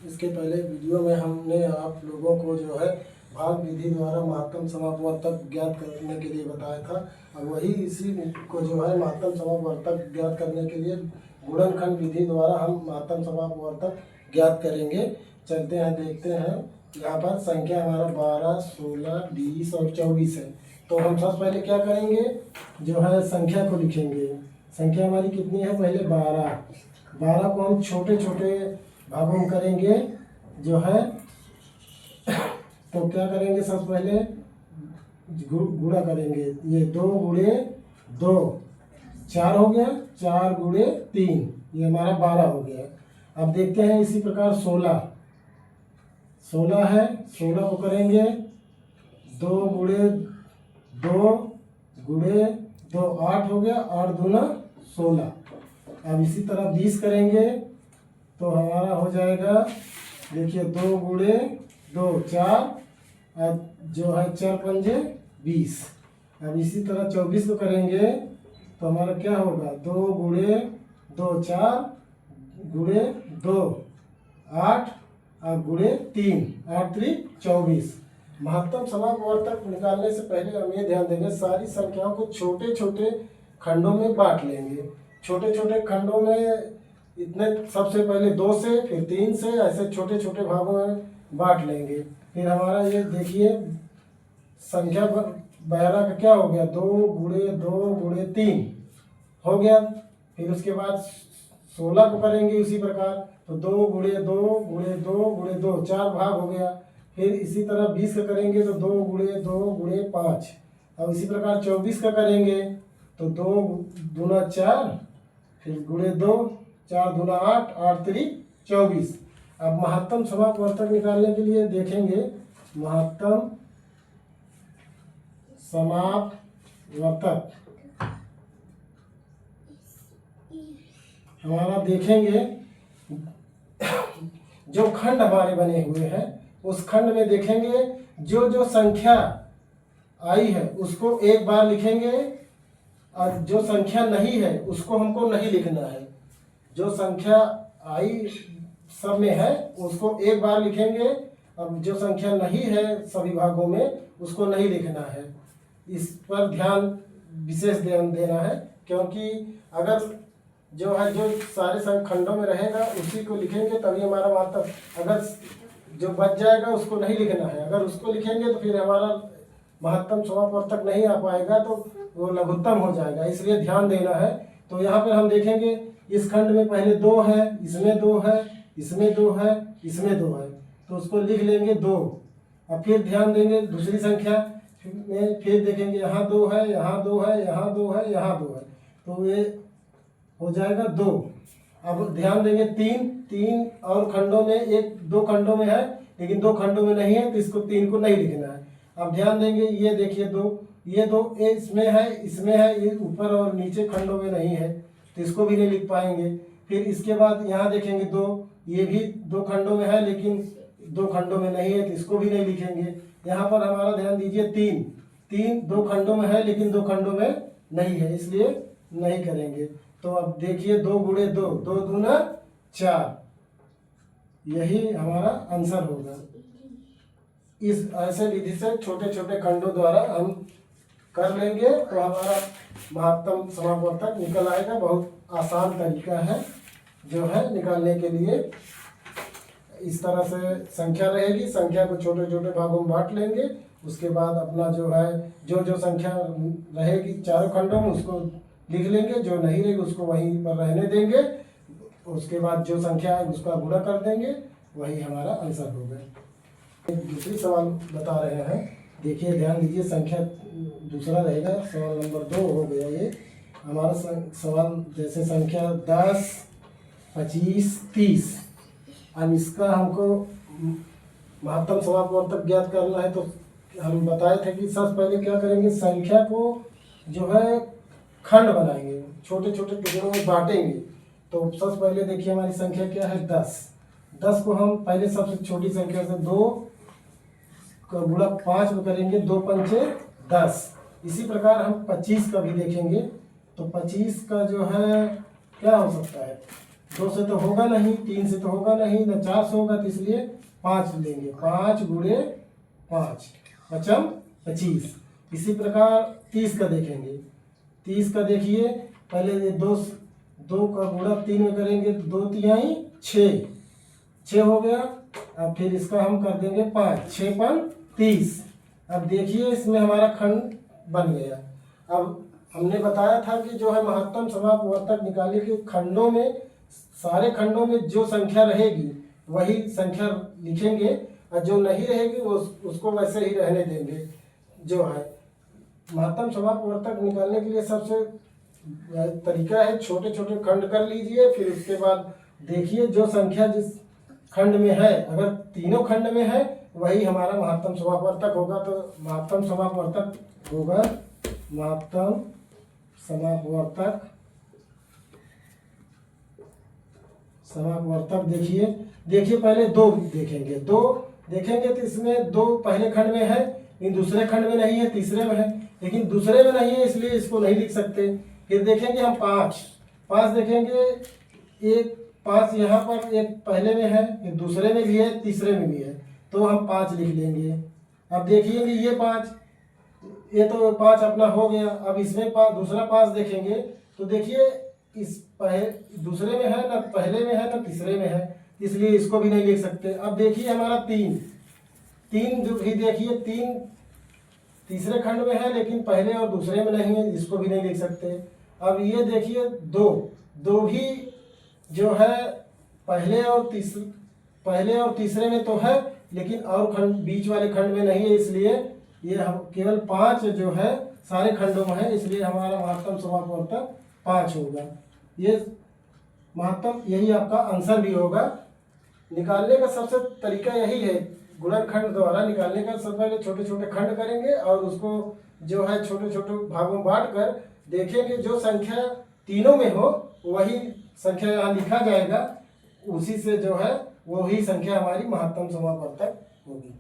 इसके पहले वीडियो में हमने आप लोगों को जो है भाग विधि द्वारा महत्तम समापवर्तक ज्ञात करने के लिए बताया था। और वही इसी को जो है महत्तम समापवर्तक ज्ञात करने के लिए गुणनखंड विधि द्वारा हम महत्तम समापवर्तक ज्ञात करेंगे। चलते हैं, देखते हैं। यहाँ पर संख्या हमारा 12, 16, 20 और 24 है। तो हम सबसे पहले क्या करेंगे, जो है संख्या को लिखेंगे। संख्या हमारी कितनी है, पहले 12। 12 को हम छोटे छोटे भागों में करेंगे जो है। तो क्या करेंगे, सबसे पहले गुणा करेंगे। ये 2 गुणे 2 4 हो गया, 4 गुणे 3 ये हमारा 12 हो गया। अब देखते हैं इसी प्रकार 16 है। 16 को करेंगे 2 गुणे 2 गुणे 2 8 हो गया, 8 दूना 16। अब इसी तरह 20 करेंगे तो हमारा हो जाएगा, देखिए 2 गुणे 2 4 और जो है 4 पंजे 20। अब इसी तरह 24 को करेंगे तो हमारा क्या होगा, 2 गुणे 2 4 गुणे 2 8 और गुणे 3 8 3 24। महत्तम समापवर्तक निकालने से पहले हम ये ध्यान देंगे, सारी संख्याओं को छोटे छोटे खंडों में बांट लेंगे। छोटे छोटे खंडों में इतने, सबसे पहले 2 से, फिर 3 से, ऐसे छोटे छोटे भागों में बांट लेंगे। फिर हमारा ये देखिए संख्या 12 का क्या हो गया, 2 गुणे 2 गुणे 3 हो गया। फिर उसके बाद 16 को करेंगे उसी प्रकार, तो 2 गुणे 2 गुणे 2 गुणे 2 4 भाग हो गया। फिर इसी तरह 20 का करेंगे तो 2 गुणे 2 गुणे 5। अब इसी प्रकार 24 का करेंगे तो 2 दूना 4, फिर गुणे 2 4 दूना 8 8 3 24। अब महत्तम समापवर्तक निकालने के लिए देखेंगे, महत्तम समापवर्तक हमारा देखेंगे, जो खंड हमारे बने हुए हैं उस खंड में देखेंगे जो जो संख्या आई है उसको एक बार लिखेंगे, और जो संख्या नहीं है उसको हमको नहीं लिखना है। जो संख्या आई सब में है उसको एक बार लिखेंगे, अब जो संख्या नहीं है सभी भागों में उसको नहीं लिखना है। इस पर ध्यान, विशेष ध्यान देना है, क्योंकि अगर जो है जो सारे खंडों में रहेगा उसी को लिखेंगे तभी हमारा महत्तम, अगर जो बच जाएगा उसको नहीं लिखना है। अगर उसको लिखेंगे तो फिर हमारा महत्तम समापवर्तक नहीं आ पाएगा, तो वो लघुत्तम हो जाएगा, इसलिए ध्यान देना है। तो यहाँ पर हम देखेंगे इस खंड में पहले 2 है, इसमें 2 है, इसमें 2 है, इसमें 2 है, तो उसको लिख लेंगे 2। अब फिर ध्यान देंगे दूसरी संख्या में, फिर देखेंगे यहाँ 2 है, यहाँ 2 है, यहाँ 2 है, यहाँ 2 है, तो ये हो जाएगा 2। अब ध्यान देंगे 3 और खंडों में, 1-2 खंडों में है लेकिन 2 खंडों में नहीं है, तो इसको 3 को नहीं लिखना है। अब ध्यान देंगे ये देखिए 2, ये 2 इसमें है, इसमें है, ये ऊपर और नीचे खंडों में नहीं है, तो इसको भी नहीं लिख पाएंगे। फिर इसके बाद यहाँ देखेंगे 2, ये भी 2 खंडों में है लेकिन 2 खंडों में नहीं है, तो इसको भी नहीं लिखेंगे। यहाँ पर हमारा ध्यान दीजिए 3 2 खंडों में है लेकिन 2 खंडों में नहीं है, इसलिए नहीं करेंगे। तो अब देखिए 2 गुणे 2 2 दूना 4, यही हमारा आंसर होगा। इस ऐसे विधि से छोटे छोटे खंडों द्वारा हम कर लेंगे तो हमारा महत्तम समापवर्तक निकल आएगा। बहुत आसान तरीका है जो है निकालने के लिए। इस तरह से संख्या रहेगी, संख्या को छोटे छोटे भागों में बांट लेंगे, उसके बाद अपना जो है जो जो संख्या रहेगी चारों खंडों में उसको लिख लेंगे, जो नहीं रहेगी उसको वहीं पर रहने देंगे, उसके बाद जो संख्या है उसका गुणा कर देंगे, वही हमारा आंसर होगा। एक दूसरी सवाल बता रहे हैं, देखिए ध्यान दीजिए, संख्या दूसरा रहेगा, सवाल नंबर 2 हो गया ये हमारा सवाल। जैसे संख्या 10 25 30, अब इसका हमको महत्तम समापवर्तक ज्ञात करना है। तो हम बताए थे कि सबसे पहले क्या करेंगे, संख्या को जो है खंड बनाएंगे, छोटे छोटे टुकड़ों में बांटेंगे। तो सबसे पहले देखिए हमारी संख्या क्या है 10 को हम पहले सबसे छोटी संख्या से 2 का गुणा 5 में करेंगे, 2 पंचे 10। इसी प्रकार हम 25 का भी देखेंगे, तो 25 का जो है क्या हो सकता है, 2 से तो होगा नहीं, 3 से तो होगा नहीं, न 4 से होगा, तो इसलिए 5 लेंगे। 5 गुणे 5 पचम 25। इसी प्रकार 30 का देखेंगे। 30 का देखिए, पहले ये 2 का गुणा 3 में करेंगे, 2 तिहाई 6 हो गया। अब फिर इसका हम कर देंगे 5, 6 पन 30। अब देखिए इसमें हमारा खंड बन गया। अब हमने बताया था कि जो है महत्तम समापवर्तक निकालने के खंडों में, सारे खंडों में जो संख्या रहेगी वही संख्या लिखेंगे, और जो नहीं रहेगी वो उसको वैसे ही रहने देंगे। जो है महत्तम समापवर्तक निकालने के लिए सबसे तरीका है, छोटे छोटे खंड कर लीजिए, फिर उसके बाद देखिए जो संख्या जिस खंड में है, अगर तीनों खंड में है वही हमारा महत्तम समापवर्तक होगा। तो महत्तम समापवर्तक होगा, महत्तम समापवर्तक देखिए पहले 2 देखेंगे। 2 देखेंगे तो इसमें 2 पहले खंड में है, लेकिन दूसरे खंड में नहीं है, तीसरे में है। लेकिन दूसरे में नहीं है इसलिए इसको नहीं लिख सकते। फिर देखेंगे हम 5 देखेंगे, एक 5 यहाँ पर एक पहले में है, एक दूसरे में भी है, तीसरे में भी है, तो हम 5 लिख लेंगे। अब देखिएंगे ये तो 5 अपना हो गया। अब इसमें दूसरा 5 देखेंगे तो देखिए इस दूसरे में है, ना पहले में है, ना तीसरे में है, इसलिए इसको भी नहीं लिख सकते। अब देखिए हमारा 3 जो भी देखिए 3 तीसरे खंड में है, लेकिन पहले और दूसरे में नहीं है, इसको भी नहीं लिख सकते। अब ये देखिए 2 भी जो है पहले और तीसरे में तो है, लेकिन और खंड बीच वाले खंड में नहीं है, इसलिए ये हम केवल 5 जो है सारे खंडों में है, इसलिए हमारा महत्तम समापवर्तक 5 होगा। ये महत्तम, यही आपका आंसर भी होगा। निकालने का सबसे तरीका यही है, गुणनखंड द्वारा निकालने का। सबसे पहले छोटे छोटे खंड करेंगे और उसको जो है छोटे छोटे भागों में बांट कर देखेंगे, जो संख्या तीनों में हो वही संख्या यहाँ लिखा जाएगा, उसी से जो है वही संख्या हमारी महत्तम समापवर्तक होगी।